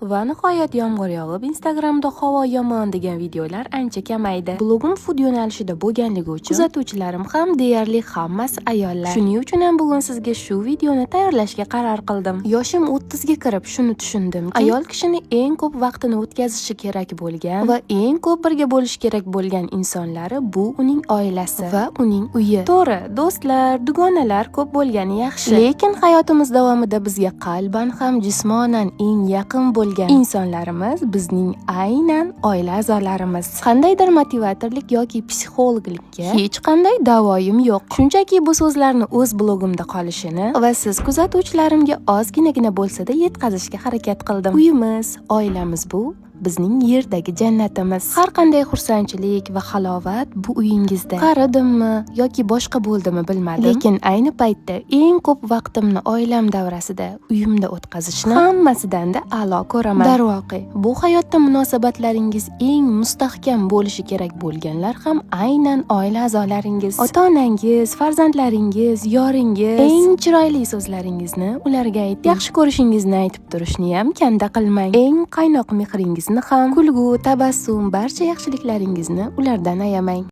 Va nihoyat yomg'ir yog'ib, Instagramda havo yomon degan videolar ancha kamaydi. Blogim food yo'nalishida bo'lganligi uchun kuzatuvchilarim ham deyarli hammasi ayollar. Shuning uchun ham bugun sizga shu videoni tayyorlashga qaror qildim. Yoshim 30 ga kirib shuni tushundimki, ayol kishini eng ko'p vaqtini o'tkazishi kerak bo'lgan va eng ko'p birga bo'lish kerak bo'lgan insonlari bu uning oilasi va uning uyi. To'g'ri, do'stlar, dugonalar ko'p bo'lgani yaxshi, lekin hayotimiz davomida bizga qalban ham jismonan eng yaqin bo'lgan insonlarimiz bizning aynan oila a'zolarimiz. Qandaydir motivatorlik yoki psixologlikka hech qanday davoyim yo'q. Shunchaki bu so'zlarni o'z blogimda qolishini va siz kuzatuvchilarimga ozginagina bo'lsa-da yetkazishga harakat qildim. Uyimiz, oilamiz bu bizning yerdagi jannatimiz. Har qanday xursandchilik va halovat bu uyingizda. Qaridimmi yoki boshqa bo'ldimi bilmadim, lekin ayni paytda eng ko'p vaqtimni oilam davrasida, uyimda o'tkazishni hammasidan-da a'lo ko'raman. Darvoqe, bu hayotda munosabatlaringiz eng mustahkam bo'lishi kerak bo'lganlar ham aynan oila a'zolaringiz. Ota-onangiz, farzandlaringiz, yoringiz eng chiroyli so'zlaringizni ularga ayting. Yaxshi ko'rishingizni aytib turishni ham kanda qilmang. Eng qaynoq mehringizni ham, kulgu, tabassum, barcha yaxshiliklaringizni ulardan ayamang.